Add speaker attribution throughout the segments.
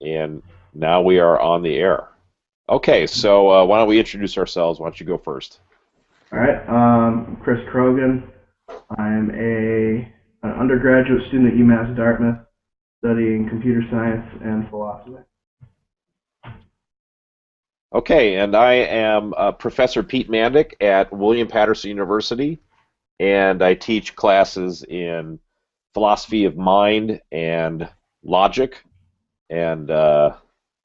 Speaker 1: And now we are on the air. Okay, so why don't we introduce ourselves? Why don't you go first?
Speaker 2: All right, I'm Chris Crogan. I'm an undergraduate student at UMass Dartmouth studying computer science and philosophy.
Speaker 1: Okay, and I am Professor Pete Mandick at William Patterson University, and I teach classes in philosophy of mind and logic and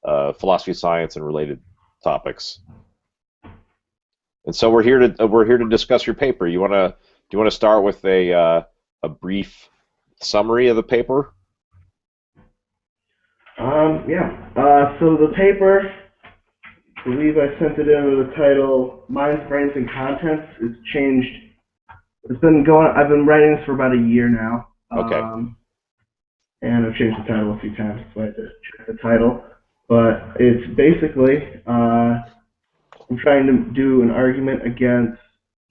Speaker 1: philosophy of science and related topics. And so we're here to discuss your paper. Do you want to start with a brief summary of the paper?
Speaker 2: Yeah. So the paper, I believe I sent it in with the title "Minds, Brains, and Contents." It's changed. It's been going. I've been writing this for about a year now,
Speaker 1: Okay.
Speaker 2: and I've changed the title a few times, so I had to check the title. But it's basically I'm trying to do an argument against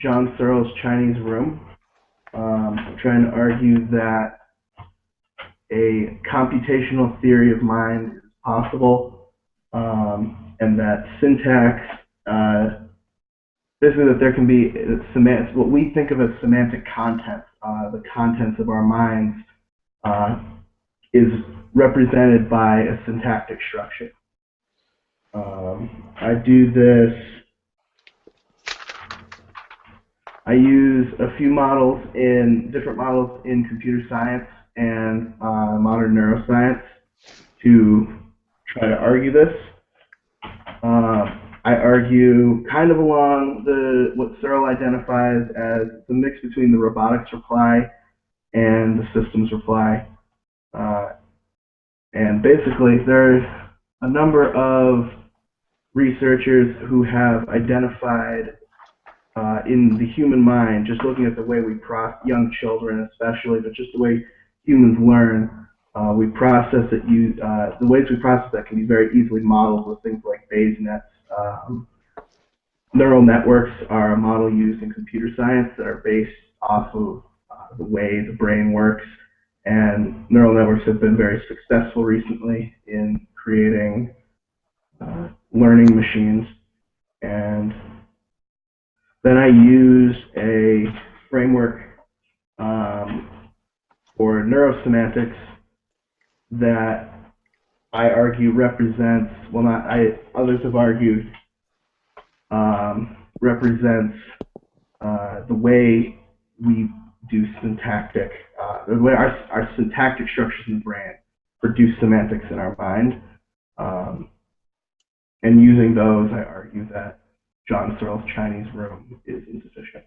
Speaker 2: John Searle's Chinese Room. I'm trying to argue that a computational theory of mind is possible, and that syntax, basically that there can be what we think of as semantic content, the contents of our minds, is represented by a syntactic structure. I do this. I use a few different models in computer science and modern neuroscience to try to argue this. I argue kind of along what Searle identifies as the mix between the robotics reply and the systems reply. And basically, there's a number of researchers who have identified in the human mind, just looking at the way we young children especially, but just the way humans learn, we process it. The ways we process that can be very easily modeled with things like Bayes nets. Neural networks are a model used in computer science that are based off of the way the brain works, and neural networks have been very successful recently in creating learning machines. And then I use a framework for neurosemantics that I argue represents, well, not I, others have argued, represents the way we do the way our syntactic structures in the brain produce semantics in our mind. And using those, I argue that John Searle's Chinese Room is insufficient.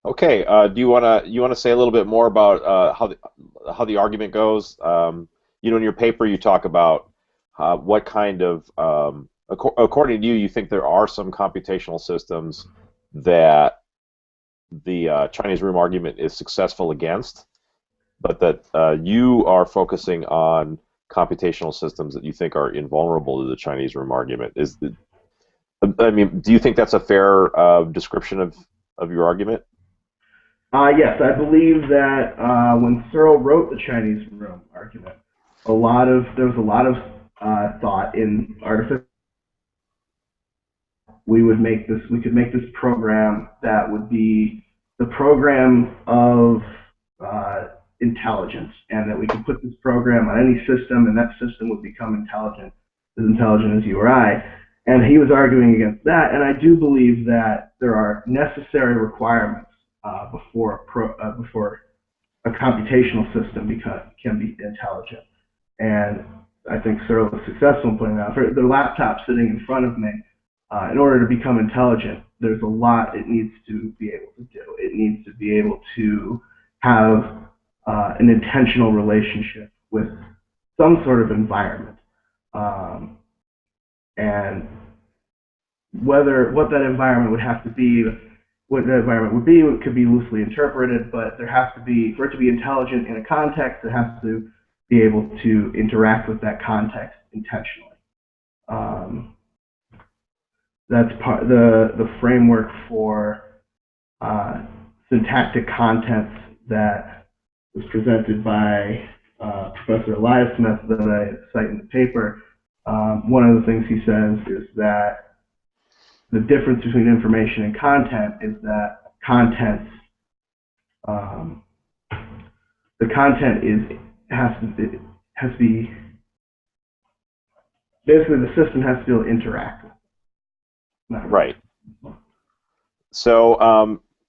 Speaker 1: Okay. Do you wanna say a little bit more about how the argument goes? In your paper you talk about what kind of according to you, you think there are some computational systems that the Chinese room argument is successful against, but that you are focusing on computational systems that you think are invulnerable to the Chinese room argument. I mean, do you think that's a fair description of your argument?
Speaker 2: Yes, I believe that when Searle wrote the Chinese Room argument, there was a lot of thought in artificial. We could make this program that would be the program of intelligence, and that we could put this program on any system, and that system would become as intelligent as you or I. And he was arguing against that, and I do believe that there are necessary requirements before a computational system can be intelligent. And I think Searle was successful in pointing out, for the laptop sitting in front of me, in order to become intelligent, there's a lot it needs to be able to do. It needs to be able to have an intentional relationship with some sort of environment. And what that environment would have to be, what that environment would be, it could be loosely interpreted, but there has to be, for it to be intelligent in a context, it has to be able to interact with that context intentionally. That's the framework for syntactic contents that was presented by Professor Elias' method that I cite in the paper, one of the things he says is that the difference between information and content is that um, the content has to be basically the system has to be able to interact with it. Not really.
Speaker 1: Right. So,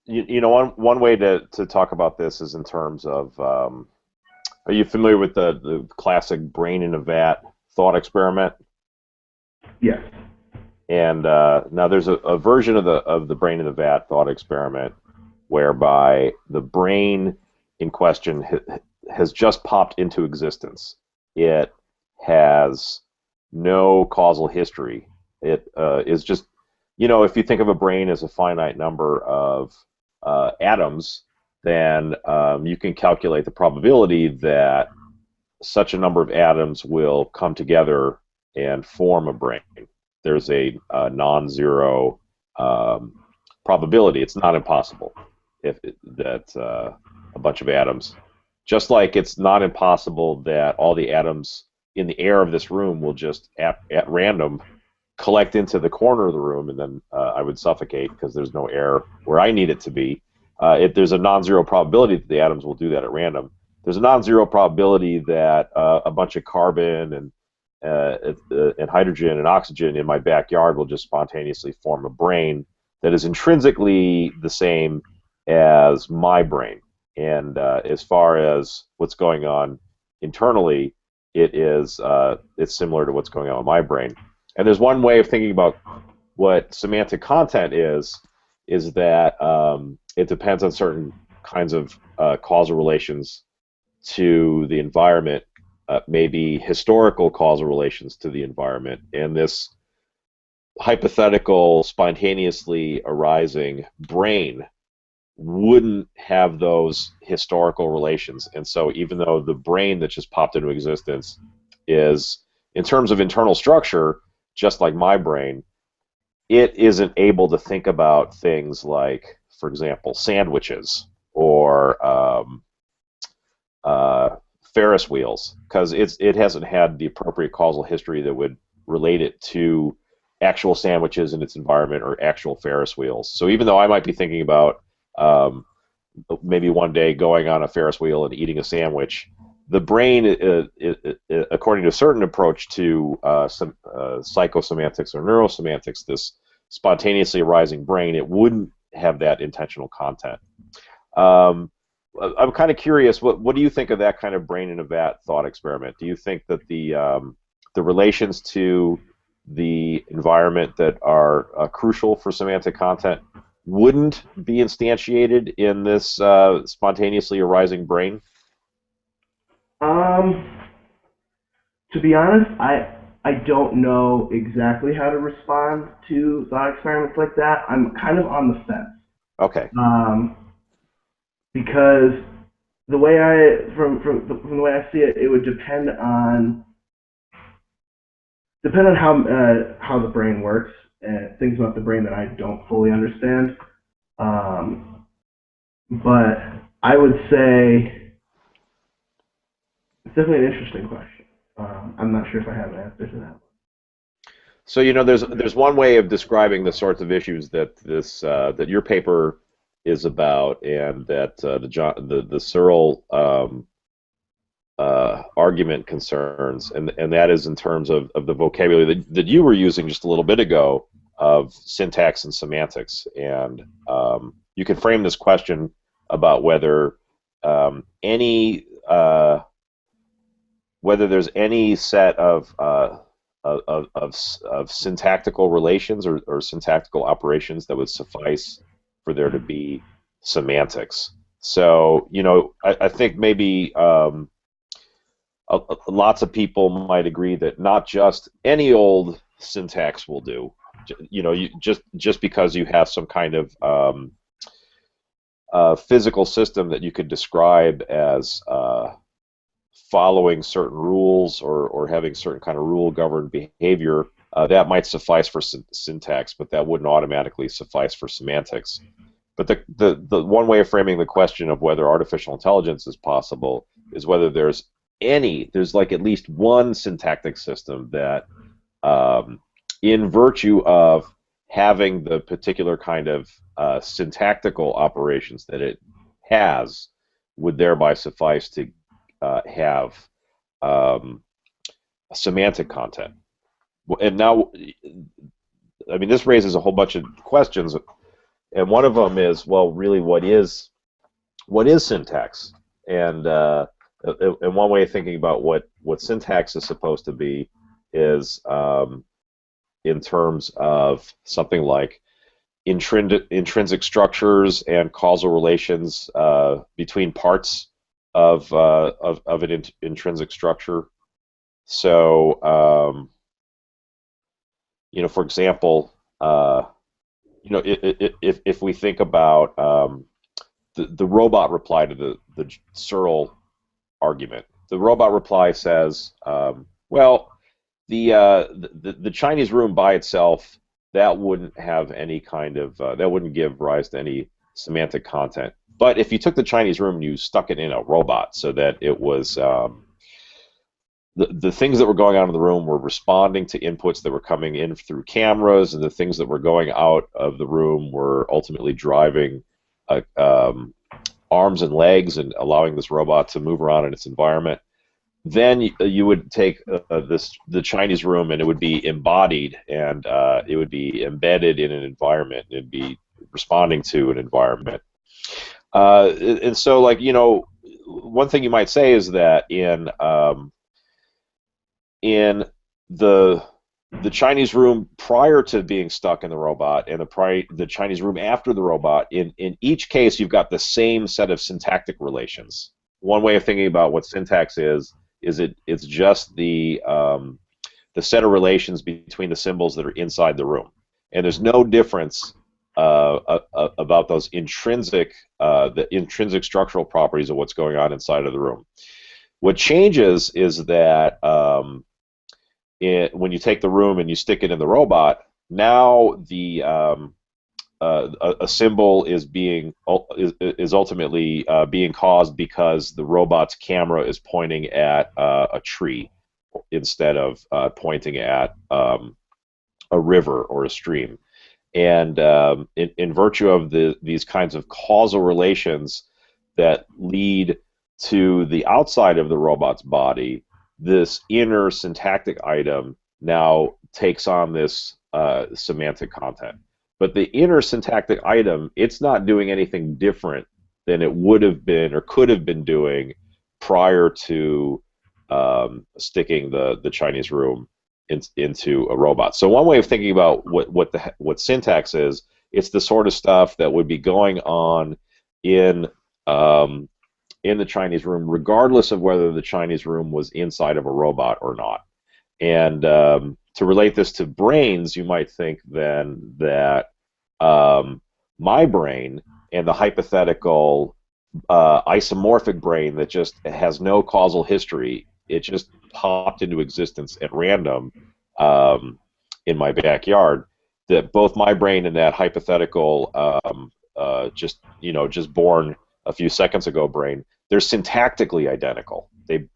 Speaker 1: one way to talk about this is in terms of, are you familiar with the classic brain in a vat thought experiment?
Speaker 2: Yes.
Speaker 1: And now there's a version of the brain in the vat thought experiment whereby the brain in question has just popped into existence. It has no causal history. It is just, if you think of a brain as a finite number of atoms, then you can calculate the probability that such a number of atoms will come together and form a brain. There's a non-zero probability. It's not impossible that a bunch of atoms, just like it's not impossible that all the atoms in the air of this room will just at random collect into the corner of the room, and then I would suffocate because there's no air where I need it to be. There's a non-zero probability that the atoms will do that at random. There's a non-zero probability that a bunch of carbon and hydrogen and oxygen in my backyard will just spontaneously form a brain that is intrinsically the same as my brain. And as far as what's going on internally, it's similar to what's going on in my brain. And there's one way of thinking about what semantic content is that it depends on certain kinds of causal relations to the environment, maybe historical causal relations to the environment, and this hypothetical, spontaneously arising brain wouldn't have those historical relations. And so even though the brain that just popped into existence is, in terms of internal structure, just like my brain, it isn't able to think about things like, for example, sandwiches or Ferris wheels, because it hasn't had the appropriate causal history that would relate it to actual sandwiches in its environment or actual Ferris wheels. So even though I might be thinking about maybe one day going on a Ferris wheel and eating a sandwich, the brain, according to a certain approach to psychosemantics or neurosemantics, this spontaneously arising brain, it wouldn't have that intentional content. I'm kind of curious, what do you think of that kind of brain in a vat thought experiment? Do you think that the relations to the environment that are crucial for semantic content wouldn't be instantiated in this spontaneously arising brain?
Speaker 2: To be honest, I don't know exactly how to respond to thought experiments like that. I'm kind of on the fence.
Speaker 1: Okay.
Speaker 2: Because the way from the way I see it, it would depend on how the brain works and things about the brain that I don't fully understand. But I would say it's definitely an interesting question. I'm not sure if I have an answer to that.
Speaker 1: So there's one way of describing the sorts of issues that that your paper is about, and that the Searle argument concerns, and that is in terms of the vocabulary that you were using just a little bit ago of syntax and semantics. And you can frame this question about whether whether there's any set of syntactical relations or syntactical operations that would suffice for there to be semantics. So, I think maybe lots of people might agree that not just any old syntax will do. Just because you have some kind of physical system that you could describe as following certain rules or having certain kind of rule-governed behavior, that might suffice for syntax, but that wouldn't automatically suffice for semantics. But the one way of framing the question of whether artificial intelligence is possible is whether there's there's like at least one syntactic system that, in virtue of having the particular kind of syntactical operations that it has, would thereby suffice to have um, semantic content. And now, I mean, this raises a whole bunch of questions, and one of them is, well, really, what is syntax? And one way of thinking about what syntax is supposed to be is in terms of something like intrinsic structures and causal relations between parts of an intrinsic structure. So, for example, if we think about the robot reply to the Searle argument, the robot reply says, well, the Chinese room by itself, that wouldn't have any kind of that wouldn't give rise to any semantic content. But if you took the Chinese room and you stuck it in a robot so that it was the things that were going on in the room were responding to inputs that were coming in through cameras, and the things that were going out of the room were ultimately driving arms and legs and allowing this robot to move around in its environment. Then you would take the Chinese room, and it would be embodied, and it would be embedded in an environment. It'd be responding to an environment. And so, like, one thing you might say is that in the Chinese room prior to being stuck in the robot and the Chinese room after the robot, in each case you've got the same set of syntactic relations. One way of thinking about what syntax is it's just the set of relations between the symbols that are inside the room, and there's no difference about those intrinsic structural properties of what's going on inside of the room. What changes is that when you take the room and you stick it in the robot, now a symbol is ultimately being caused because the robot's camera is pointing at a tree instead of pointing at a river or a stream. And in virtue of these kinds of causal relations that lead to the outside of the robot's body, this inner syntactic item now takes on this semantic content. But the inner syntactic item, it's not doing anything different than it would have been or could have been doing prior to sticking the Chinese room into a robot. So one way of thinking about what syntax is, it's the sort of stuff that would be going on in the Chinese room, regardless of whether the Chinese room was inside of a robot or not. And to relate this to brains, you might think then that my brain and the hypothetical isomorphic brain that just has no causal history, it just popped into existence at random in my backyard, that both my brain and that hypothetical just born a few seconds ago brain, they're syntactically identical.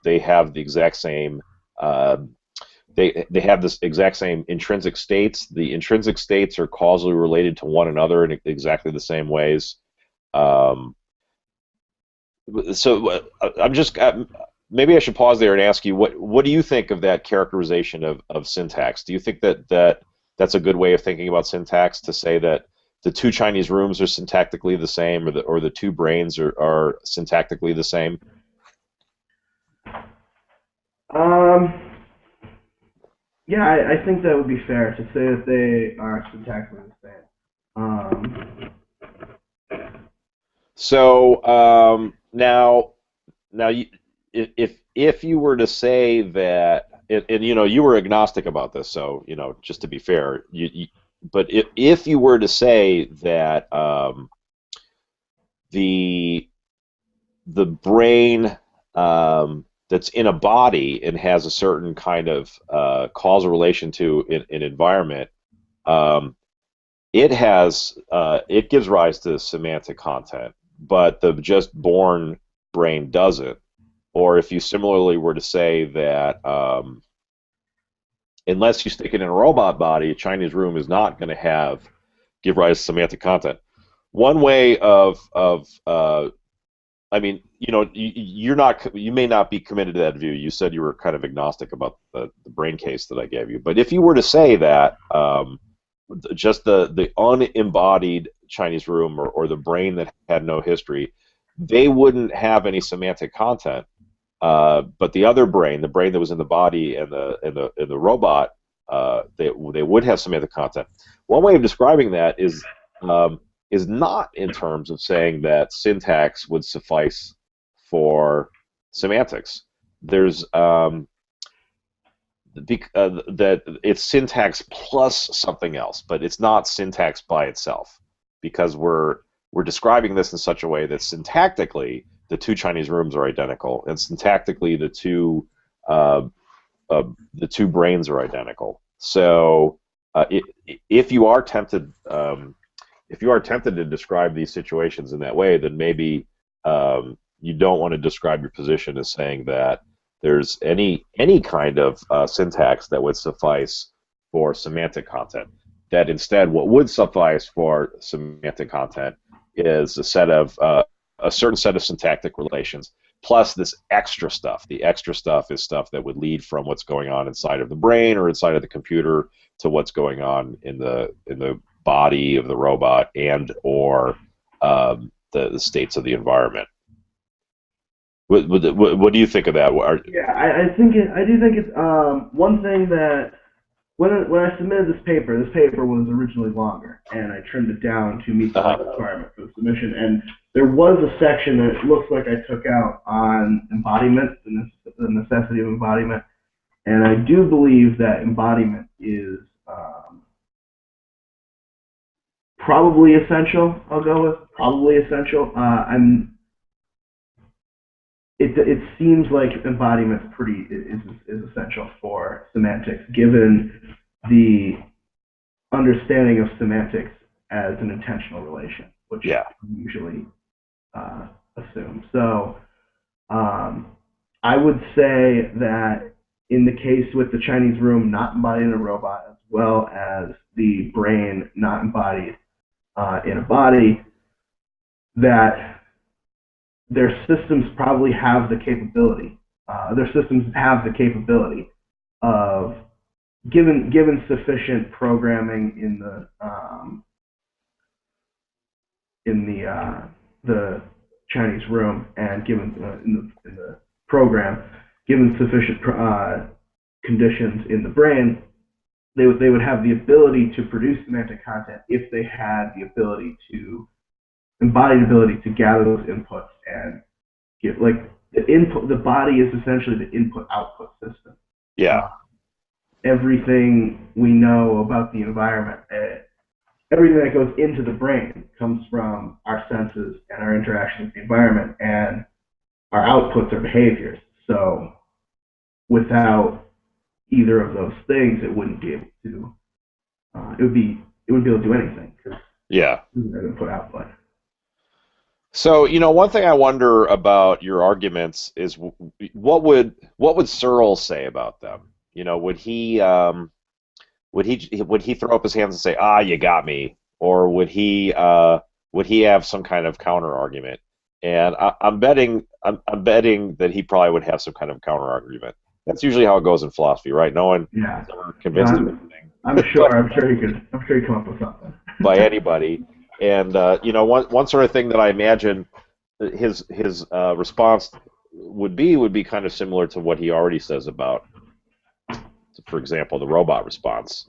Speaker 1: They have the exact same they have this exact same intrinsic states. The intrinsic states are causally related to one another in exactly the same ways. So I'm just maybe I should pause there and ask you, what do you think of that characterization of syntax? Do you think that that's a good way of thinking about syntax, to say that the two Chinese rooms are syntactically the same, or the two brains are syntactically the same?
Speaker 2: Yeah, I think that would be fair to say that they are syntactically the same.
Speaker 1: So now if you were to say that, and you were agnostic about this, so just to be fair, but if you were to say that the brain that's in a body and has a certain kind of causal relation to an environment, it gives rise to semantic content, but the just born brain doesn't. or if you similarly were to say that unless you stick it in a robot body, a Chinese room is not going to give rise to semantic content. One way I mean, you may not be committed to that view. You said you were kind of agnostic about the brain case that I gave you. But if you were to say that just the unembodied Chinese room or the brain that had no history, they wouldn't have any semantic content. But the other brain, the brain that was in the body and the robot, they would have semantic content. One way of describing that is not in terms of saying that syntax would suffice for semantics. There's that it's syntax plus something else, but it's not syntax by itself, because we're describing this in such a way that syntactically the two Chinese rooms are identical, and syntactically the two brains are identical. So if you are tempted to describe these situations in that way, then maybe you don't want to describe your position as saying that there's any kind of syntax that would suffice for semantic content. That instead, what would suffice for semantic content is a certain set of syntactic relations plus this extra stuff. The extra stuff is stuff that would lead from what's going on inside of the brain or inside of the computer to what's going on in the body of the robot and or the states of the environment. What do you think of that?
Speaker 2: Yeah, I do think it's one thing that when I submitted this paper was originally longer, and I trimmed it down to meet the requirement for the submission. And there was a section that it looks like I took out on embodiment, the necessity of embodiment, and I do believe that embodiment is probably essential. I'll go with probably essential. It seems like embodiment is essential for semantics, given the understanding of semantics as an intentional relation, which we usually assume. So I would say that in the case with the Chinese room not embodied in a robot, as well as the brain not embodied in a body, that their systems probably have the capability. Of given sufficient programming in the Chinese room, and given in the program, given sufficient conditions in the brain, they would have the ability to produce semantic content if they had the embodied ability to gather those inputs and get, like, the input. The body is essentially the input-output system.
Speaker 1: Yeah.
Speaker 2: Everything we know about the environment, everything that goes into the brain comes from our senses and our interaction with the environment, and our outputs are behaviors. So without either of those things, it wouldn't be able to. It wouldn't be able to do anything, because input-output.
Speaker 1: So, one thing I wonder about your arguments is what would Searle say about them? Would he throw up his hands and say, "Ah, you got me," or would he have some kind of counter argument? And I'm betting that he probably would have some kind of counter argument. That's usually how it goes in philosophy, right? No one is ever convinced of anything.
Speaker 2: I'm sure he could come up with something
Speaker 1: by anybody. And one sort of thing that I imagine his response would be kind of similar to what he already says about, for example, the robot response,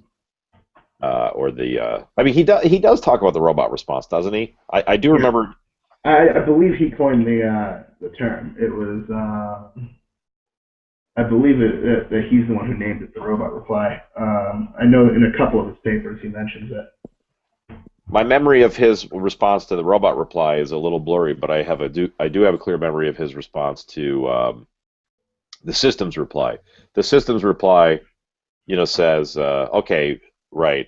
Speaker 1: or the. I mean, he does talk about the robot response, doesn't he? I do remember.
Speaker 2: I believe he coined the term. It was. I believe that he's the one who named it the robot reply. I know in a couple of his papers he mentions it.
Speaker 1: My memory of his response to the robot reply is a little blurry, but I do have a clear memory of his response to the systems reply. The systems reply, says, okay, right,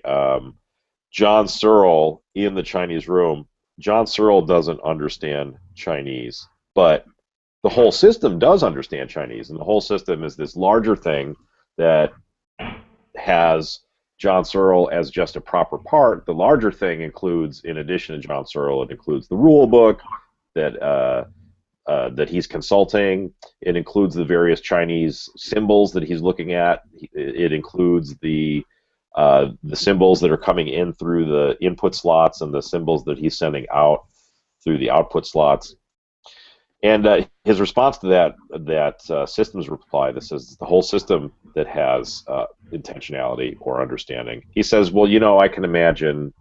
Speaker 1: John Searle in the Chinese room. John Searle doesn't understand Chinese, but the whole system does understand Chinese, and the whole system is this larger thing that has John Searle as just a proper part. The larger thing includes, in addition to John Searle, it includes the rule book that he's consulting. It includes the various Chinese symbols that he's looking at. It includes the symbols that are coming in through the input slots and the symbols that he's sending out through the output slots. And his response to that systems reply that says the whole system that has intentionality or understanding. He says, well, I can imagine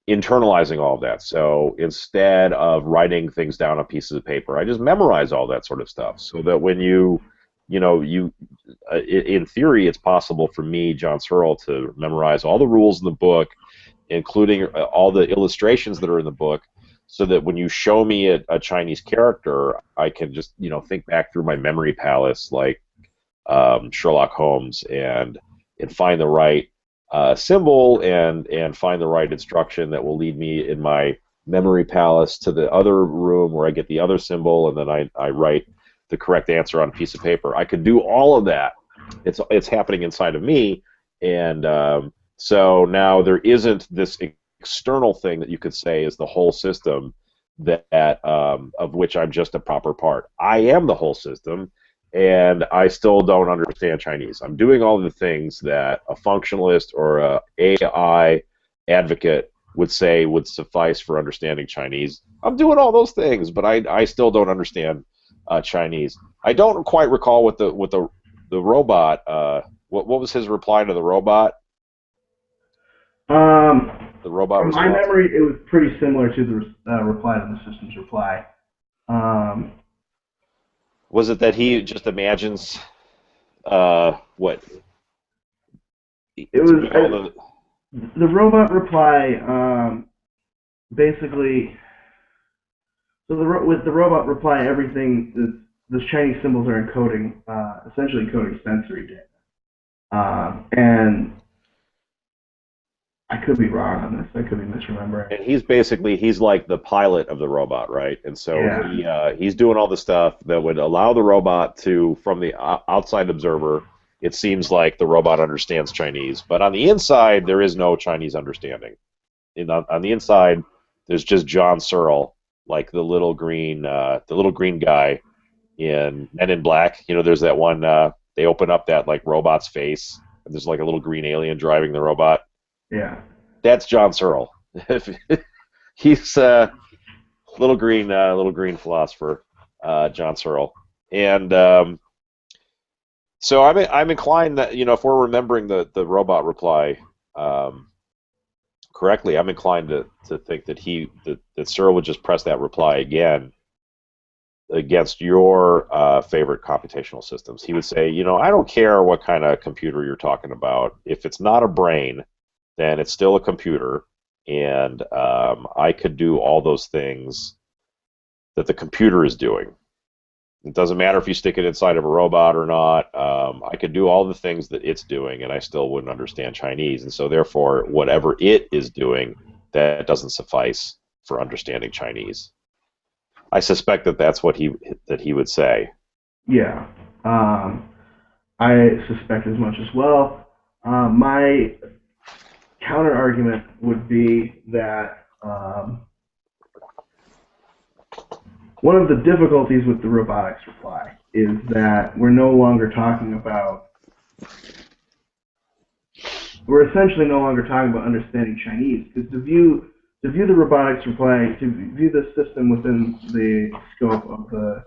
Speaker 1: internalizing all of that. So instead of writing things down on pieces of paper, I just memorize all that sort of stuff, so that when in theory, it's possible for me, John Searle, to memorize all the rules in the book, including all the illustrations that are in the book, so that when you show me a Chinese character, I can just think back through my memory palace like Sherlock Holmes and find the right symbol and find the right instruction that will lead me in my memory palace to the other room where I get the other symbol, and then I write the correct answer on a piece of paper. I could do all of that. It's happening inside of me, and so now there isn't this external thing that you could say is the whole system that of which I'm just a proper part. I am the whole system, and I still don't understand Chinese. I'm doing all the things that a functionalist or a AI advocate would say would suffice for understanding Chinese. I'm doing all those things, but I still don't understand Chinese. I don't quite recall what the robot. What was his reply to the robot? The robot
Speaker 2: From my
Speaker 1: response.
Speaker 2: memory, it was pretty similar to the reply to the system's reply.
Speaker 1: Was it that he just imagines what?
Speaker 2: It was the robot reply. Basically, so with the robot reply, everything the Chinese symbols are encoding, essentially encoding sensory data, and I could be wrong on this. I could be misremembering.
Speaker 1: And he's like the pilot of the robot, right? And so
Speaker 2: Yeah.
Speaker 1: he's doing all the stuff that would allow the robot to, from the outside observer, it seems like the robot understands Chinese, but on the inside there is no Chinese understanding. On the inside, there's just John Searle, like the little green guy in Men in Black. There's that one. They open up that like robot's face, and there's like a little green alien driving the robot.
Speaker 2: Yeah.
Speaker 1: That's John Searle. He's little green philosopher, John Searle, and so I'm inclined that if we're remembering the robot reply correctly, I'm inclined to think that Searle would just press that reply again against your favorite computational systems. He would say, I don't care what kind of computer you're talking about. If it's not a brain, then it's still a computer, and I could do all those things that the computer is doing. It doesn't matter if you stick it inside of a robot or not. I could do all the things that it's doing, and I still wouldn't understand Chinese. And so, therefore, whatever it is doing, that doesn't suffice for understanding Chinese. I suspect that that's what he would say.
Speaker 2: Yeah. I suspect as much as well. My counter argument would be that one of the difficulties with the robotics reply is that we're essentially no longer talking about understanding Chinese, because to view the robotics reply, to view the system within the scope of the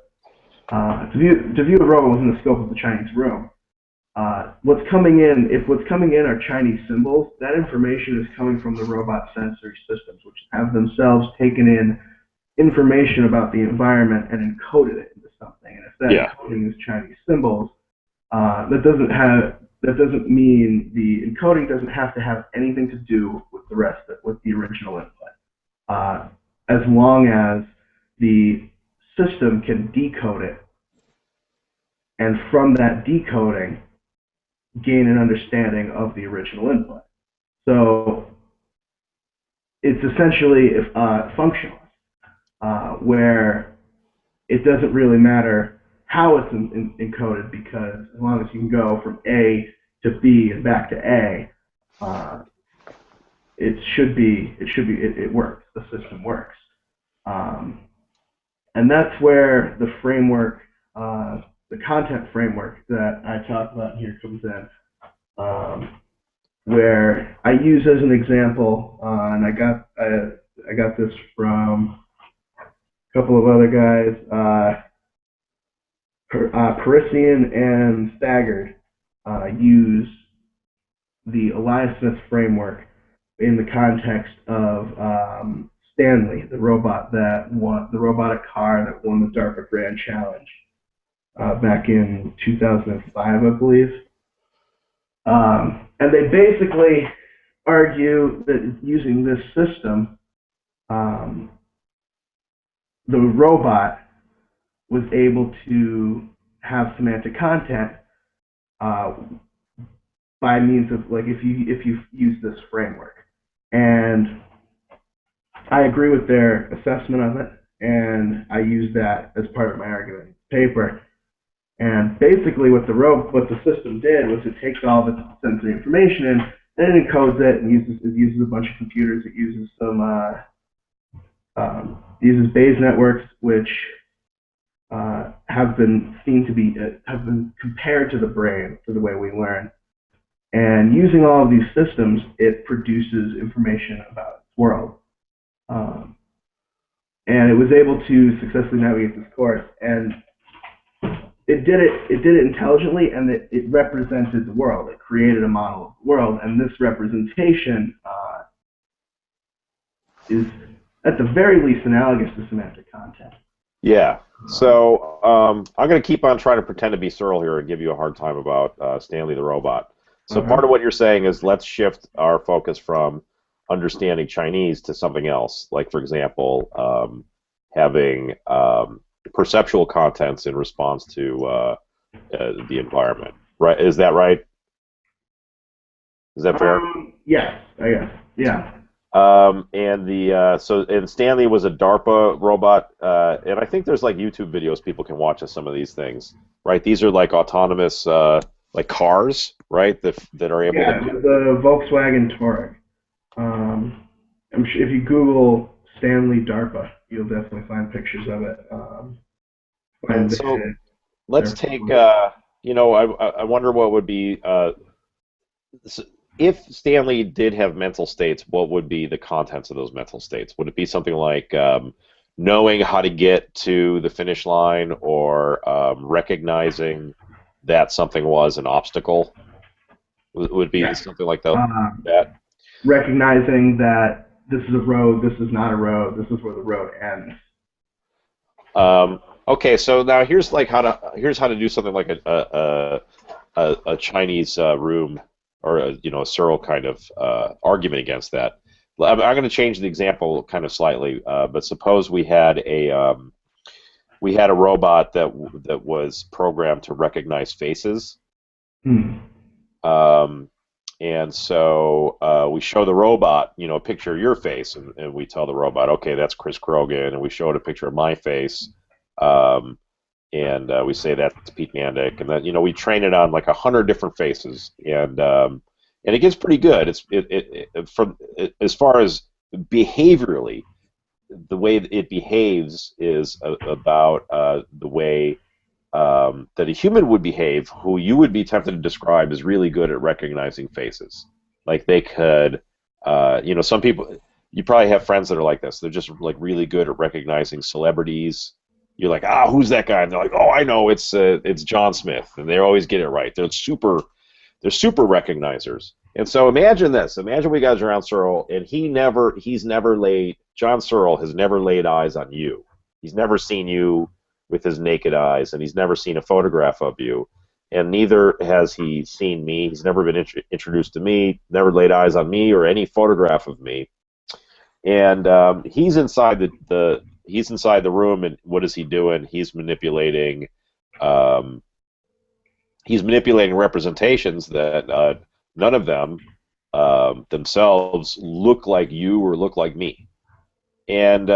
Speaker 2: to view a robot within the scope of the Chinese room, what's coming in are Chinese symbols. That information is coming from the robot sensory systems, which have themselves taken in information about the environment and encoded it into something. And if that encoding is Chinese symbols, that doesn't mean the encoding doesn't have to have anything to do with with the original input, as long as the system can decode it, and from that decoding, gain an understanding of the original input. So it's essentially functional, where it doesn't really matter how it's encoded, because as long as you can go from A to B and back to A, uh, it works. The system works. Um, and that's where the framework, the content framework that I talk about here comes in, where I use as an example, and I got this from a couple of other guys, Parisian and Staggered use the Elias Smith framework in the context of Stanley, the robot that won the robotic car that won the DARPA Grand Challenge back in 2005, I believe. And they basically argue that using this system, the robot was able to have semantic content by means of, like, if you use this framework. And I agree with their assessment of it, and I use that as part of my argument paper. And basically what the system did was it takes all the sensory information in, and it encodes it and uses a bunch of computers. It uses some uses Bayes networks, which have been seen to be have been compared to the brain for the way we learn. And using all of these systems, it produces information about its world. And it was able to successfully navigate this course. And it did it intelligently, and it represented the world. It created a model of the world, and this representation is at the very least analogous to semantic content.
Speaker 1: Yeah. So I'm going to keep on trying to pretend to be Searle here and give you a hard time about Stanley the robot. So part of what you're saying is let's shift our focus from understanding Chinese to something else, like, for example, having perceptual contents in response to the environment. Right? Is that right? Is that fair?
Speaker 2: Yes, I guess. Yeah.
Speaker 1: And Stanley was a DARPA robot, and I think there's like YouTube videos people can watch of some of these things, right? These are like autonomous, like cars, right? That are able to.
Speaker 2: The Volkswagen Touareg. I'm sure if you Google Stanley DARPA, you'll definitely find pictures of it.
Speaker 1: And so let's take, I wonder what would be. If Stanley did have mental states, what would be the contents of those mental states? Would it be something like knowing how to get to the finish line, or recognizing that something was an obstacle? Would it be something like that?
Speaker 2: Recognizing that this is a road, this is not a road, this is where the road ends.
Speaker 1: Okay, so now here's how to do something like a Chinese room, or a Searle kind of argument against that. I'm going to change the example kind of slightly, but suppose we had a robot that was programmed to recognize faces, and so we show the robot, a picture of your face, and we tell the robot, okay, that's Chris Crogan, and we show it a picture of my face, and we say that's Pete Mandic, and then we train it on like 100 different faces, and it gets pretty good. As far as behaviorally, the way it behaves is about the way that a human would behave, who you would be tempted to describe as really good at recognizing faces. Like they could, some people, you probably have friends that are like this. They're just like really good at recognizing celebrities. You're like, who's that guy? And they're like, oh, I know, it's John Smith, and they always get it right. They're super recognizers. And so imagine this. Imagine we got around Searle, and John Searle has never laid eyes on you. He's never seen you with his naked eyes, and he's never seen a photograph of you, and neither has he seen me. He's never been introduced to me, never laid eyes on me or any photograph of me. And he's inside the room, and what is he doing? He's manipulating representations that none of them themselves look like you or look like me. And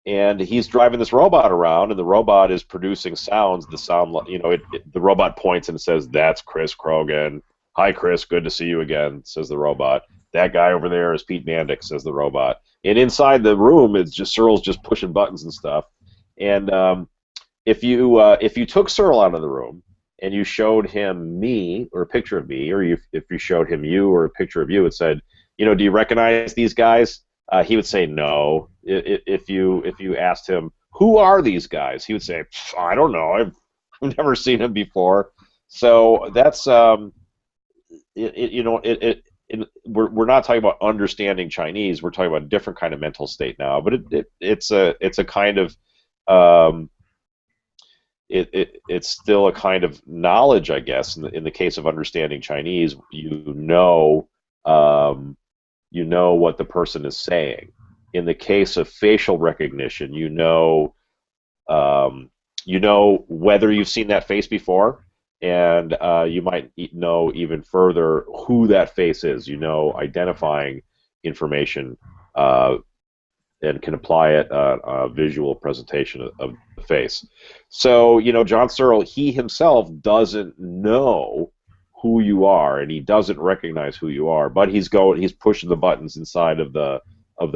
Speaker 1: and he's driving this robot around, and the robot is producing sounds that sound like, the robot points and says, "That's Chris Crogan. Hi, Chris. Good to see you again," says the robot. "That guy over there is Pete Mandic," says the robot. And inside the room, it's just Searle's just pushing buttons and stuff. And if you took Searle out of the room and you showed him me or a picture of me, or if you showed him you or a picture of you and said, "Do you recognize these guys?" He would say no. If you asked him, "Who are these guys?" he would say, "I don't know. I've never seen them before." So that's we're not talking about understanding Chinese. We're talking about a different kind of mental state now. But it's a kind of it's still a kind of knowledge, I guess. In the case of understanding Chinese, you know what the person is saying. In the case of facial recognition, you know whether you've seen that face before, and you might know even further who that face is. Identifying information and can apply it a visual presentation of the face. So, John Searle, he himself doesn't know who you are, and he doesn't recognize who you are, but he's pushing the buttons inside of the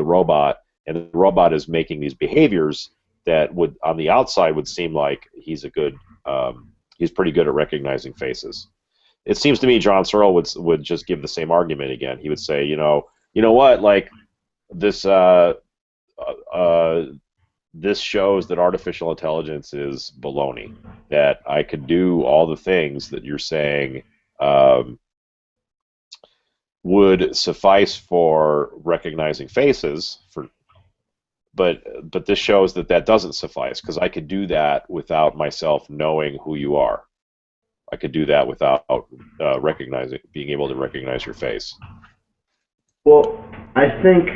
Speaker 1: robot, and the robot is making these behaviors that would, on the outside, would seem like he's pretty good at recognizing faces. It seems to me John Searle would just give the same argument again. He would say, you know what, like this this shows that artificial intelligence is baloney. That I could do all the things that you're saying would suffice for recognizing faces, but this shows that doesn't suffice, because I could do that without myself knowing who you are. I could do that without being able to recognize your face.
Speaker 2: Well, I think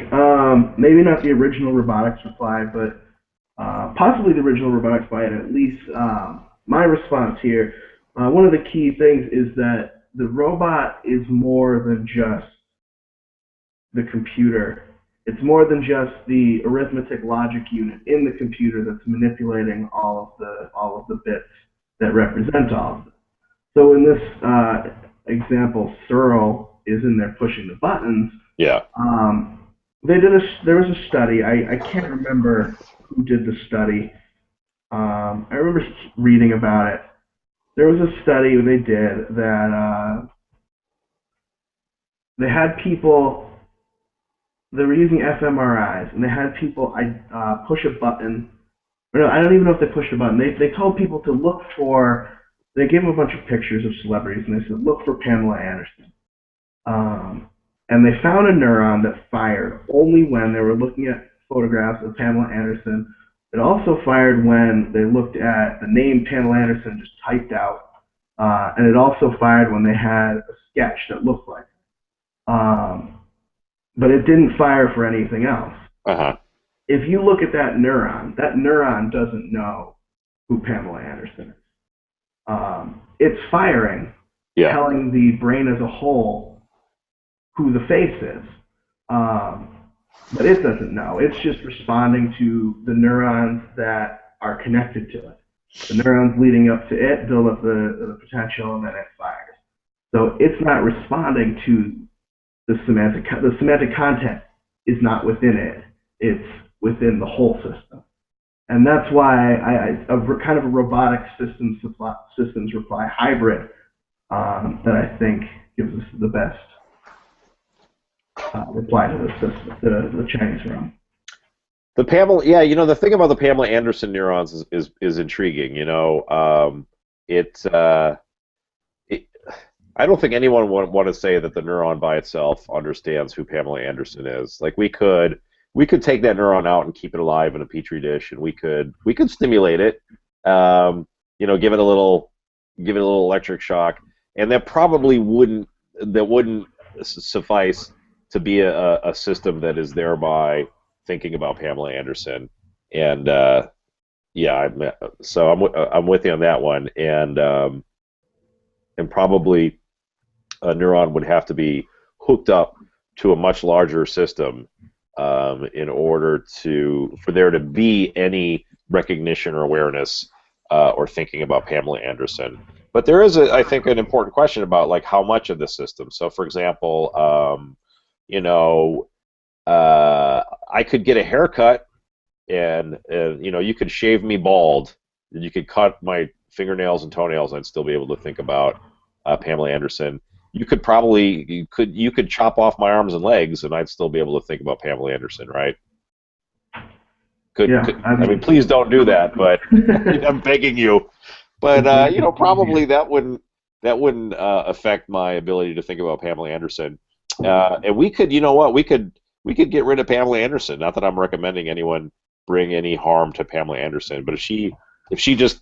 Speaker 2: maybe not the original robotics reply, but possibly the original robotics reply, and at least my response here. One of the key things is that the robot is more than just the computer. It's more than just the arithmetic logic unit in the computer that's manipulating all of the bits that represent all of it. So in this example, Searle is in there pushing the buttons.
Speaker 1: Yeah.
Speaker 2: There was a study. I can't remember who did the study. I remember reading about it. There was a study they did that they had people. They were using fMRIs, and they had people push a button. Or no, I don't even know if they pushed a button. They told people to look for. They gave them a bunch of pictures of celebrities, and they said, "Look for Pamela Anderson." And they found a neuron that fired only when they were looking at photographs of Pamela Anderson. It also fired when they looked at the name Pamela Anderson just typed out, and it also fired when they had a sketch that looked like it. But it didn't fire for anything else.
Speaker 1: Uh-huh.
Speaker 2: If you look at that neuron doesn't know who Pamela Anderson is. It's firing, telling the brain as a whole who the face is. But it doesn't know. It's just responding to the neurons that are connected to it. The neurons leading up to it build up the potential, and then it fires. So it's not responding to the semantic content is not within it. It's within the whole system. And that's why kind of a robotic systems reply hybrid that I think gives us the best reply to the system, the Chinese realm.
Speaker 1: The Pamela, the thing about the Pamela Anderson neurons is intriguing. I don't think anyone would want to say that the neuron by itself understands who Pamela Anderson is. Like we could take that neuron out and keep it alive in a petri dish, and we could stimulate it, give it a little electric shock, and that probably wouldn't suffice to be a system that is thereby thinking about Pamela Anderson. And so I'm with you on that one, and probably a neuron would have to be hooked up to a much larger system in order for there to be any recognition or awareness or thinking about Pamela Anderson. But there is, I think, an important question about like how much of the system. So, for example, you know, I could get a haircut, and you know, you could shave me bald, and you could cut my fingernails and toenails, and I'd still be able to think about Pamela Anderson. You could chop off my arms and legs, and I'd still be able to think about Pamela Anderson, right?
Speaker 2: Yeah, I
Speaker 1: I mean,
Speaker 2: mean,
Speaker 1: please don't do that, but I'm begging you. But you know, probably that wouldn't affect my ability to think about Pamela Anderson. And we could, you know what, we could get rid of Pamela Anderson. Not that I'm recommending anyone bring any harm to Pamela Anderson, but if she just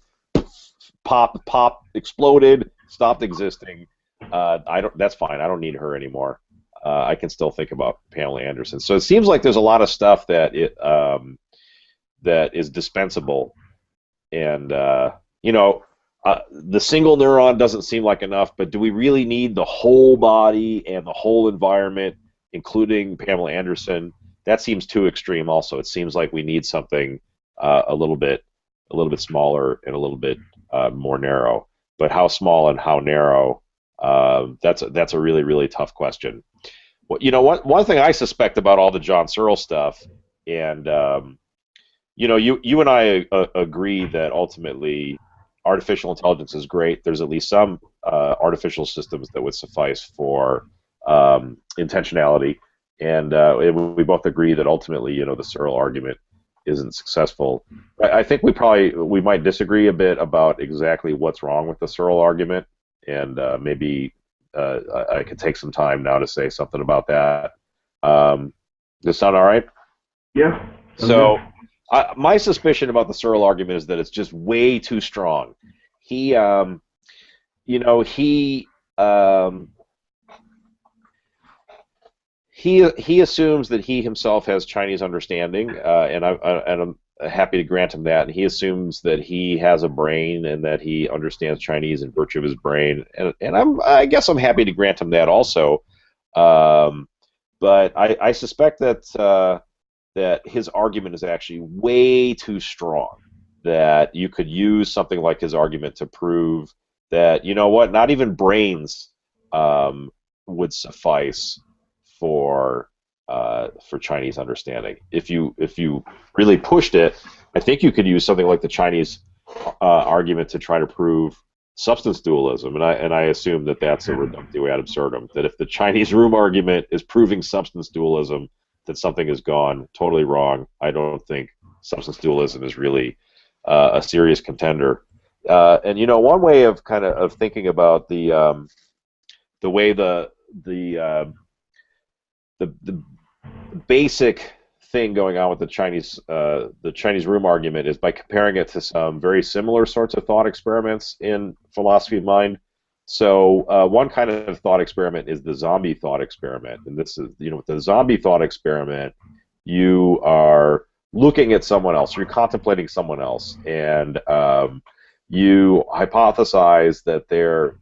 Speaker 1: exploded, stopped existing, I don't. That's fine. I don't need her anymore. I can still think about Pamela Anderson. So it seems like there's a lot of stuff that is dispensable, and you know, the single neuron doesn't seem like enough. But do we really need the whole body and the whole environment, including Pamela Anderson? That seems too extreme. Also, it seems like we need something a little bit smaller and a little bit more narrow. But how small and how narrow? That's a really really tough question. Well, you know, one thing I suspect about all the John Searle stuff, and you know, you and I agree that ultimately artificial intelligence is great. There's at least some artificial systems that would suffice for intentionality, and we both agree that ultimately, you know, the Searle argument isn't successful. I think we might disagree a bit about exactly what's wrong with the Searle argument, and maybe I could take some time now to say something about that. Does that sound all right?
Speaker 2: yeah.
Speaker 1: So, my suspicion about the Searle argument is that it's just way too strong. He, you know, he assumes that he himself has Chinese understanding, and I'm happy to grant him that. And he assumes that he has a brain and that he understands Chinese in virtue of his brain, and I guess I'm happy to grant him that also. But I suspect that his argument is actually way too strong. That you could use something like his argument to prove that, you know what, not even brains would suffice for Chinese understanding. If you really pushed it, I think you could use something like the Chinese argument to try to prove substance dualism, and I assume that that's a reductio ad absurdum. That if the Chinese room argument is proving substance dualism, that something has gone totally wrong. I don't think substance dualism is really a serious contender. And you know, one way of kind of thinking about the way the basic thing going on with the Chinese room argument is by comparing it to some very similar sorts of thought experiments in philosophy of mind. So one kind of thought experiment is the zombie thought experiment, and this is, you know, with the zombie thought experiment, you are looking at someone else, you're contemplating someone else, and you hypothesize that they're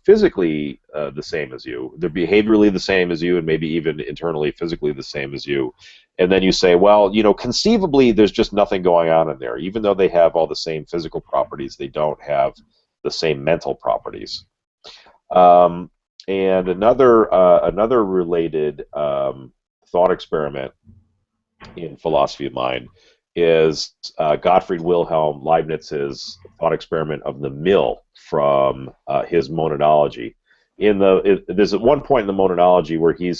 Speaker 1: physically the same as you, they're behaviorally the same as you, and maybe even internally physically the same as you. And then you say, well, you know, conceivably there's just nothing going on in there. Even though they have all the same physical properties, they don't have the same mental properties. And another related thought experiment in philosophy of mind is Gottfried Wilhelm Leibniz's thought experiment of the mill from his monadology. There's at one point in the monadology where he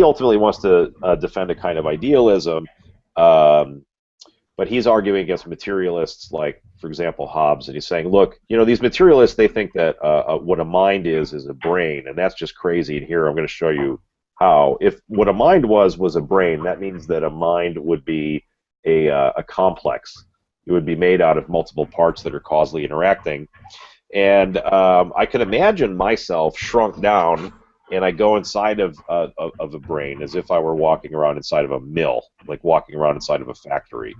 Speaker 1: ultimately wants to defend a kind of idealism, but he's arguing against materialists like, for example, Hobbes, and he's saying, look, you know, these materialists, they think that what a mind is a brain, and that's just crazy, and here I'm going to show you how. If what a mind was a brain, that means that a mind would be a complex. It would be made out of multiple parts that are causally interacting. And I could imagine myself shrunk down, and I go inside of a brain as if I were walking around inside of a mill, like walking around inside of a factory.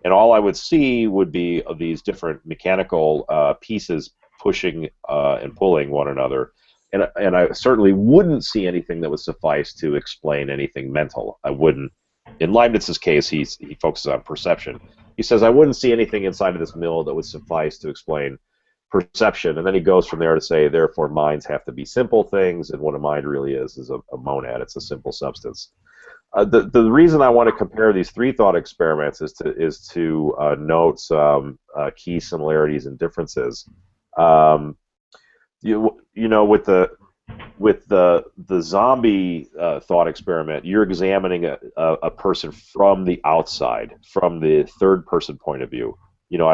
Speaker 1: And all I would see would be these different mechanical pieces pushing and pulling one another. and I certainly wouldn't see anything that would suffice to explain anything mental. I wouldn't. In Leibniz's case, he focuses on perception. He says, I wouldn't see anything inside of this mill that would suffice to explain perception, and then he goes from there to say, therefore, minds have to be simple things, and what a mind really is a monad. It's a simple substance. The reason I want to compare these three thought experiments is to note some key similarities and differences. You know, with the zombie thought experiment, you're examining a person from the outside, from the third person point of view. You know,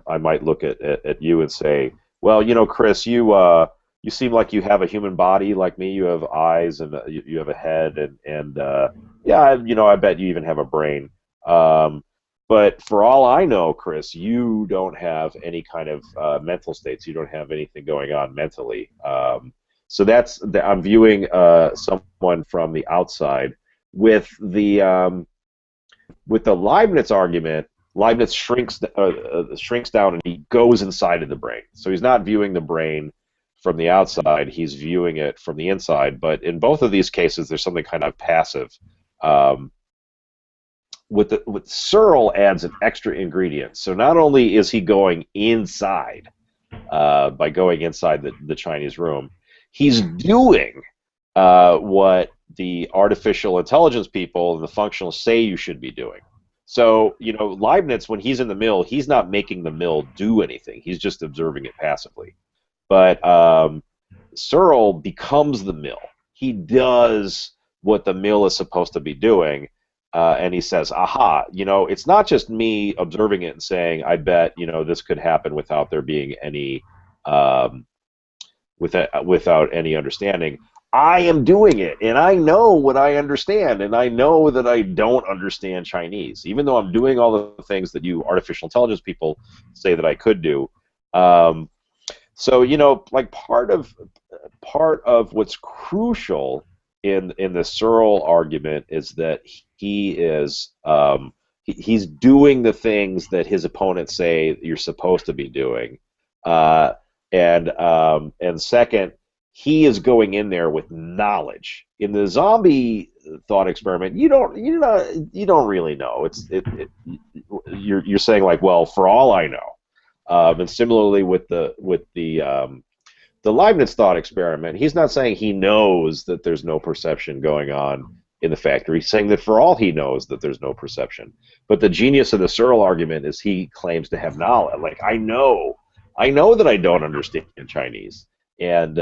Speaker 1: I might look at you and say, well, you know, Chris, you seem like you have a human body like me. You have eyes and you have a head, and yeah, you know, I bet you even have a brain. But for all I know, Chris, you don't have any kind of mental states. You don't have anything going on mentally. So I'm viewing someone from the outside. With the Leibniz argument, Leibniz shrinks down and he goes inside of the brain. So he's not viewing the brain from the outside; he's viewing it from the inside. But in both of these cases, there's something kind of passive. With Searle adds an extra ingredient. So not only is he going inside by going inside the Chinese room, he's doing what the artificial intelligence people and the functionalists say you should be doing. So, you know, Leibniz, when he's in the mill, he's not making the mill do anything. He's just observing it passively. But Searle becomes the mill. He does what the mill is supposed to be doing. And he says, aha, you know, it's not just me observing it and saying, I bet, you know, this could happen without there being any, without any understanding. I am doing it, and I know what I understand, and I know that I don't understand Chinese, even though I'm doing all the things that you artificial intelligence people say that I could do. So, you know, like part of what's crucial in the Searle argument is that he's doing the things that his opponents say you're supposed to be doing, and second, he is going in there with knowledge. In the zombie thought experiment, you don't really know. You're saying like, well, for all I know, and similarly with the Leibniz thought experiment, he's not saying he knows that there's no perception going on in the factory. He's saying that for all he knows that there's no perception. But the genius of the Searle argument is he claims to have knowledge. Like, I know that I don't understand Chinese, and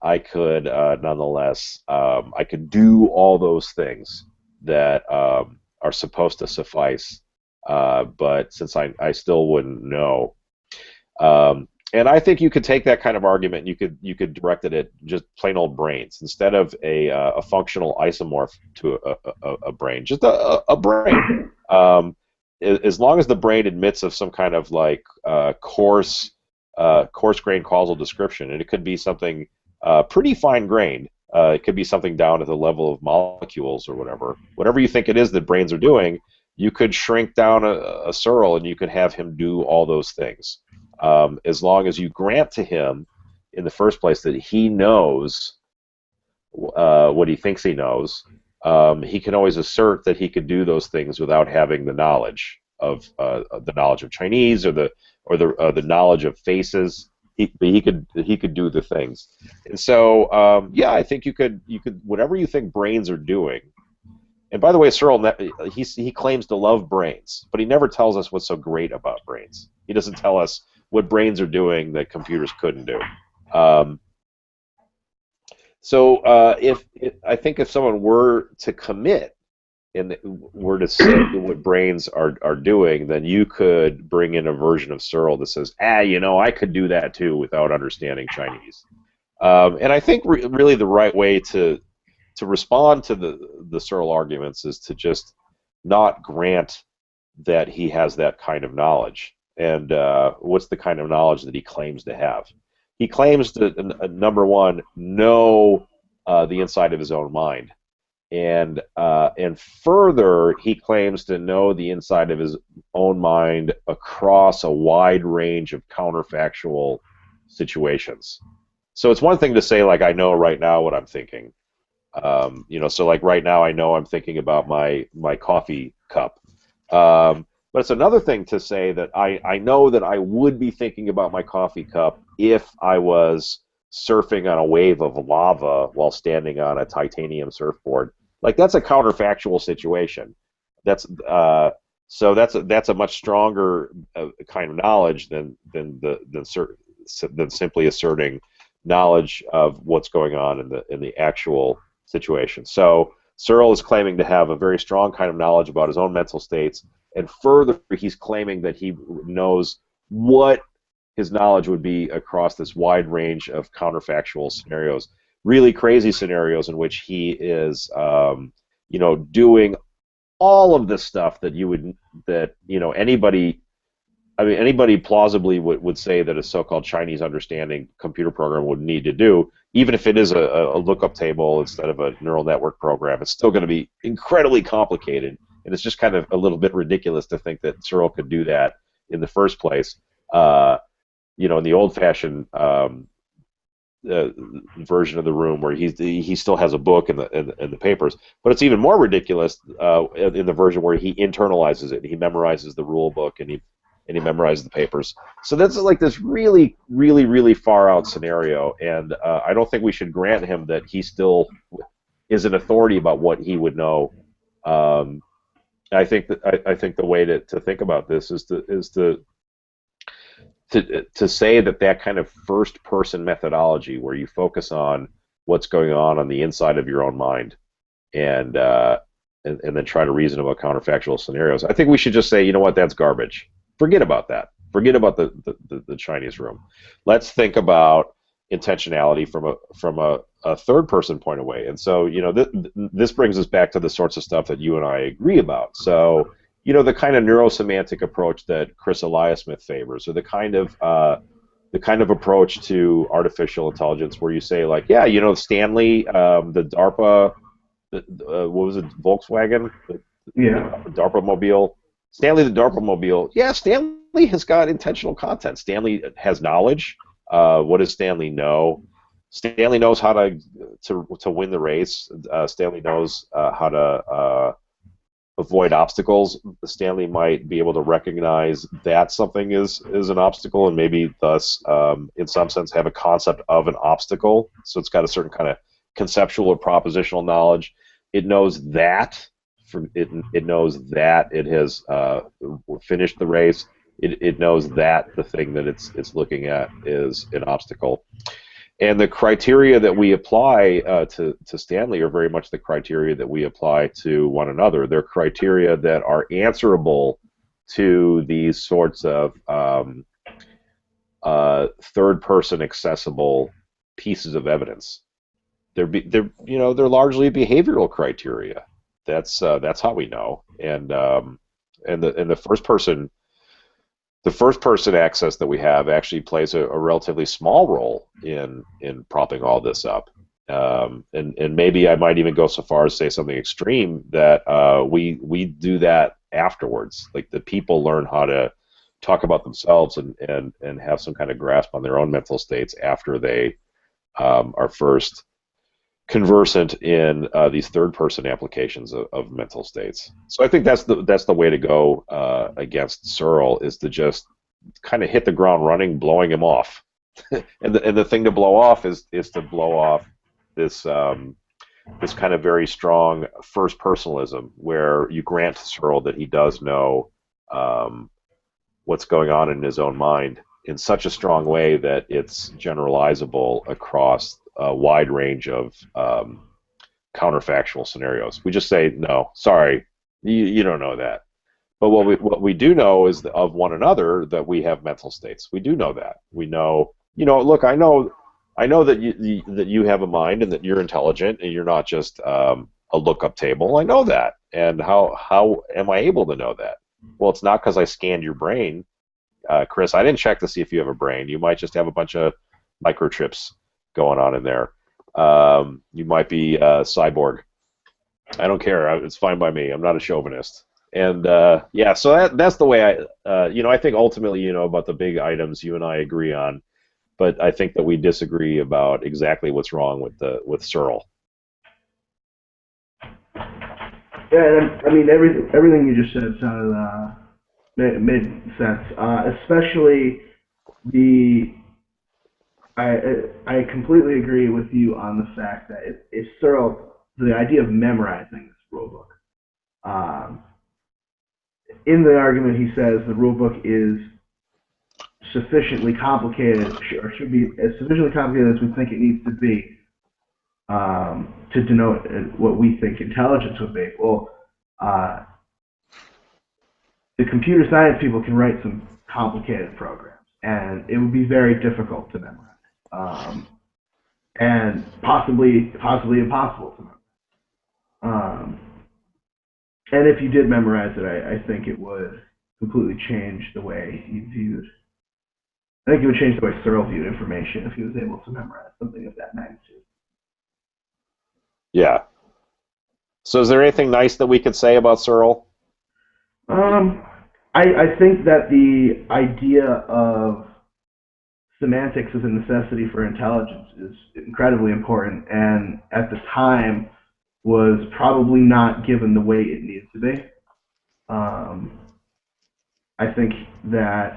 Speaker 1: I could nonetheless I could do all those things that are supposed to suffice, but since I still wouldn't know. And I think you could take that kind of argument and you could direct it at just plain old brains instead of a functional isomorph to a brain, just a brain. As long as the brain admits of some kind of like coarse-grained causal description, and it could be something pretty fine-grained. It could be something down at the level of molecules or whatever. Whatever you think it is that brains are doing, you could shrink down a Searle and you could have him do all those things. As long as you grant to him in the first place that he knows what he thinks he knows, he can always assert that he could do those things without having the knowledge of Chinese or the knowledge of faces. He could do the things, and so yeah, I think you could whatever you think brains are doing. And by the way, Searle, he claims to love brains, but he never tells us what's so great about brains. He doesn't tell us what brains are doing that computers couldn't do. I think if someone were to commit and were to say what brains are doing, then you could bring in a version of Searle that says, you know, I could do that too without understanding Chinese. And I think really the right way to respond to the Searle arguments is to just not grant that he has that kind of knowledge. And what's the kind of knowledge that he claims to have? He claims to, number one, know the inside of his own mind. And further, he claims to know the inside of his own mind across a wide range of counterfactual situations. So it's one thing to say like I know right now what I'm thinking. So like right now I know I'm thinking about my coffee cup. But it's another thing to say that I know that I would be thinking about my coffee cup if I was surfing on a wave of lava while standing on a titanium surfboard. Like that's a counterfactual situation. That's so that's a much stronger kind of knowledge than simply asserting knowledge of what's going on in the actual situation. So Searle is claiming to have a very strong kind of knowledge about his own mental states, and further, he's claiming that he knows what his knowledge would be across this wide range of counterfactual scenarios, really crazy scenarios in which he is, doing all of the stuff that anybody plausibly would say that a so-called Chinese understanding computer program would need to do, even if it is a lookup table instead of a neural network program. It's still going to be incredibly complicated, and it's just kind of a little bit ridiculous to think that Searle could do that in the first place. In the old-fashioned version of the room where he still has a book and the papers, but it's even more ridiculous in the version where he internalizes it. He memorizes the rule book and he memorizes the papers. So that's like this really, really, really far out scenario, and I don't think we should grant him that he still is an authority about what he would know. I think the way to think about this is to say that kind of first person methodology where you focus on what's going on the inside of your own mind and then try to reason about counterfactual scenarios. I think we should just say, you know what, that's garbage. Forget about that. Forget about the Chinese room. Let's think about intentionality from a third person point of view. And so, this brings us back to the sorts of stuff that you and I agree about. So, the kind of neurosemantic approach that Chris Eliasmith favors, or the kind of approach to artificial intelligence where you say, like, yeah, Stanley, the DARPA, what was it, Volkswagen,
Speaker 2: Yeah.
Speaker 1: the DARPA mobile. Stanley the DARPA mobile. Yeah, Stanley has got intentional content. Stanley has knowledge. What does Stanley know? Stanley knows how to win the race. Stanley knows how to avoid obstacles. Stanley might be able to recognize that something is an obstacle and maybe thus, in some sense, have a concept of an obstacle. So it's got a certain kind of conceptual or propositional knowledge. It knows that. It knows that it has finished the race. It knows that the thing that it's looking at is an obstacle. And the criteria that we apply to Stanley are very much the criteria that we apply to one another. They're criteria that are answerable to these sorts of third-person accessible pieces of evidence. They're largely behavioral criteria. That's how we know. And the first person access that we have actually plays a relatively small role in propping all this up. And maybe I might even go so far as say something extreme that we do that afterwards. Like the people learn how to talk about themselves and have some kind of grasp on their own mental states after they are first conversant in these third-person applications of mental states. So I think that's the way to go against Searle, is to just kind of hit the ground running, blowing him off. and the thing to blow off is to blow off this this kind of very strong first personalism, where you grant to Searle that he does know what's going on in his own mind in such a strong way that it's generalizable across a wide range of counterfactual scenarios. We just say, no, sorry, you don't know that. But what we do know is that of one another that we have mental states. We do know that. We know, look, I know that you have a mind and that you're intelligent and you're not just a lookup table. I know that. And how am I able to know that? Well, it's not because I scanned your brain, Chris. I didn't check to see if you have a brain. You might just have a bunch of microchips going on in there. You might be a cyborg. I don't care. It's fine by me. I'm not a chauvinist. And so that's the way I think ultimately, about the big items you and I agree on. but I think that we disagree about exactly what's wrong with Searle.
Speaker 2: Yeah, and I mean everything you just said sounded made sense. Especially the I completely agree with you on the fact that if Searle, the idea of memorizing this rulebook. In the argument, he says the rulebook is sufficiently complicated, or should be as sufficiently complicated as we think it needs to be to denote what we think intelligence would be. Well, the computer science people can write some complicated programs, and it would be very difficult to memorize, and possibly impossible to memorize. And if you did memorize it, I think it would completely change the way he viewed. I think it would change the way Searle viewed information if he was able to memorize something of that magnitude.
Speaker 1: Yeah. So is there anything nice that we could say about Searle?
Speaker 2: I think that the idea of semantics as a necessity for intelligence is incredibly important, and at the time was probably not given the weight it needed to be. I think that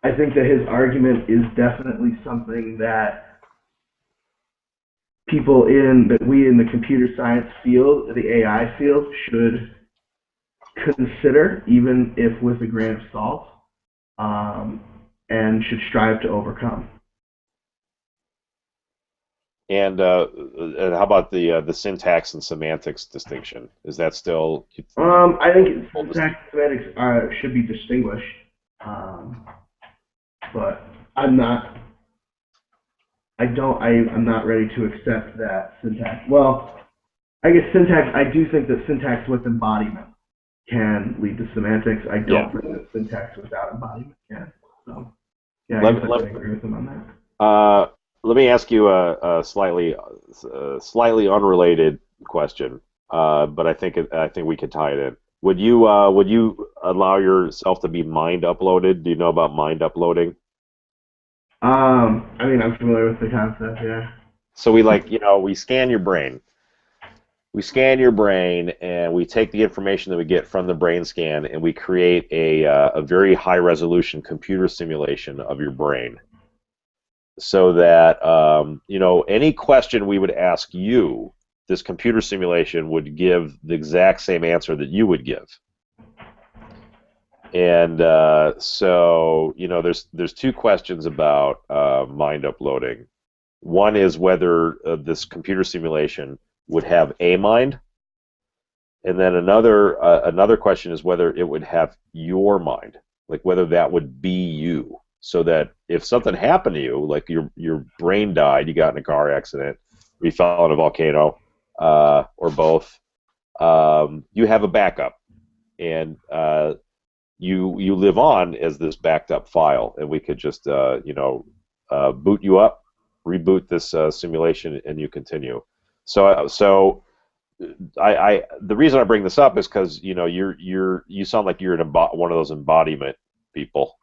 Speaker 2: his argument is definitely something that we in the computer science field, the AI field, should consider, even if with a grain of salt, and should strive to overcome.
Speaker 1: And how about the syntax and semantics distinction? Is that still?
Speaker 2: I think syntax and semantics should be distinguished, but I'm not ready to accept that syntax. Well, I guess syntax. I do think that syntax with embodiment can lead to semantics. I don't think that syntax without embodiment can. So, yeah, I agree with him on that.
Speaker 1: Let me ask you a slightly unrelated question, but I think we can tie it in. Would you allow yourself to be mind uploaded? Do you know about mind uploading?
Speaker 2: I mean, I'm familiar with the concept. Yeah.
Speaker 1: So we scan your brain. We scan your brain, and we take the information that we get from the brain scan, and we create a very high resolution computer simulation of your brain. So that any question we would ask you, this computer simulation would give the exact same answer that you would give. And so there's two questions about mind uploading. One is whether this computer simulation would have a mind, and then another question is whether it would have your mind, like whether that would be you. So that if something happened to you, like your brain died, you got in a car accident, or you fell in a volcano, or both, you have a backup, and you live on as this backed up file, and we could just boot you up, reboot this simulation, and you continue. So the reason I bring this up is because you sound like you're one of those embodiment people.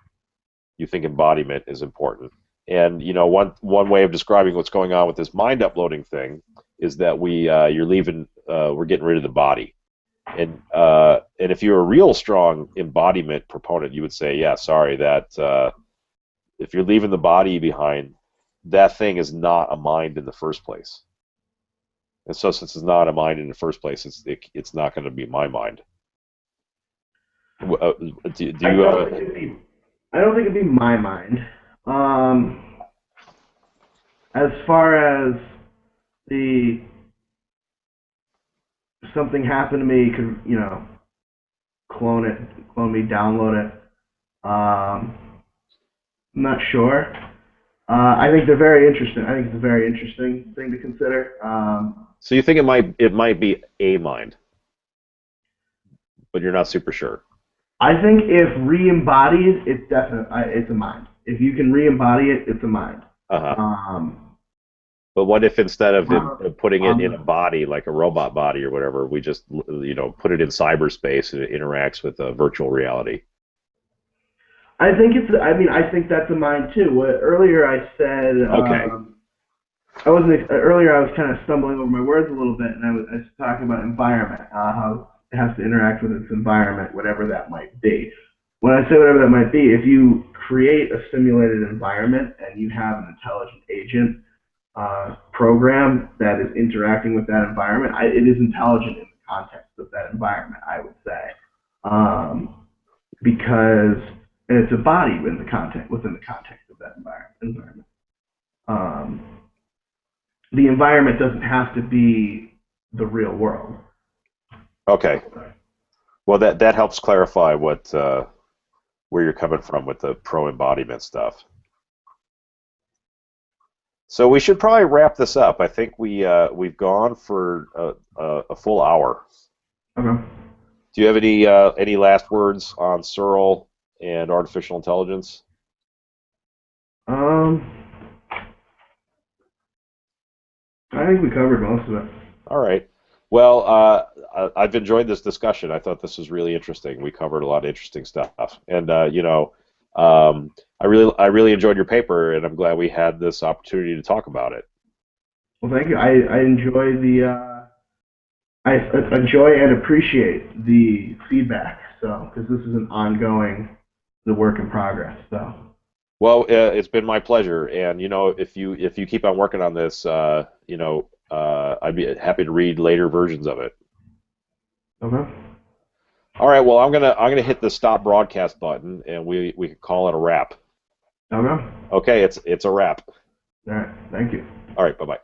Speaker 1: You think embodiment is important, and one way of describing what's going on with this mind uploading thing is that we're getting rid of the body, and if you're a real strong embodiment proponent, you would say, yeah, sorry, that if you're leaving the body behind, that thing is not a mind in the first place, and so since it's not a mind in the first place, it's not going to be my mind.
Speaker 2: I don't think it'd be my mind. As far as something happened to me, could clone me, download it. I'm not sure. I think they're very interesting. I think it's a very interesting thing to consider.
Speaker 1: So you think it might be a mind, but you're not super sure.
Speaker 2: I think if re-embodied, it's a mind. If you can re-embody it, it's a mind.
Speaker 1: But what if instead of putting it in a body, like a robot body or whatever, we just put it in cyberspace and it interacts with virtual reality?
Speaker 2: I think it's. I mean, I think that's a mine too. Earlier I said
Speaker 1: Okay.
Speaker 2: I wasn't earlier. I was kind of stumbling over my words a little bit, and I was talking about environment, how it has to interact with its environment, whatever that might be. When I say whatever that might be, if you create a simulated environment and you have an intelligent agent program that is interacting with that environment, it is intelligent in the context of that environment, I would say, because and it's a body within the context of that environment. Um, the environment doesn't have to be the real world.
Speaker 1: Okay. Well, that helps clarify what where you're coming from with the pro embodiment stuff. So we should probably wrap this up. I think we've gone for a full hour.
Speaker 2: Okay.
Speaker 1: Do you have any last words on Searle and artificial intelligence?
Speaker 2: Um, I think we covered most of it.
Speaker 1: All right. Well, I've enjoyed this discussion. I thought this was really interesting. We covered a lot of interesting stuff, and I really enjoyed your paper, and I'm glad we had this opportunity to talk about it.
Speaker 2: Well, thank you. I enjoy I enjoy and appreciate the feedback. So, because this is an ongoing, the work in progress. So.
Speaker 1: Well, it's been my pleasure, and if you keep on working on this, I'd be happy to read later versions of it.
Speaker 2: Okay.
Speaker 1: All right. Well, I'm gonna hit the stop broadcast button, and we can call it a wrap.
Speaker 2: Okay.
Speaker 1: Okay. It's a wrap.
Speaker 2: All right. Thank you.
Speaker 1: All right. Bye bye.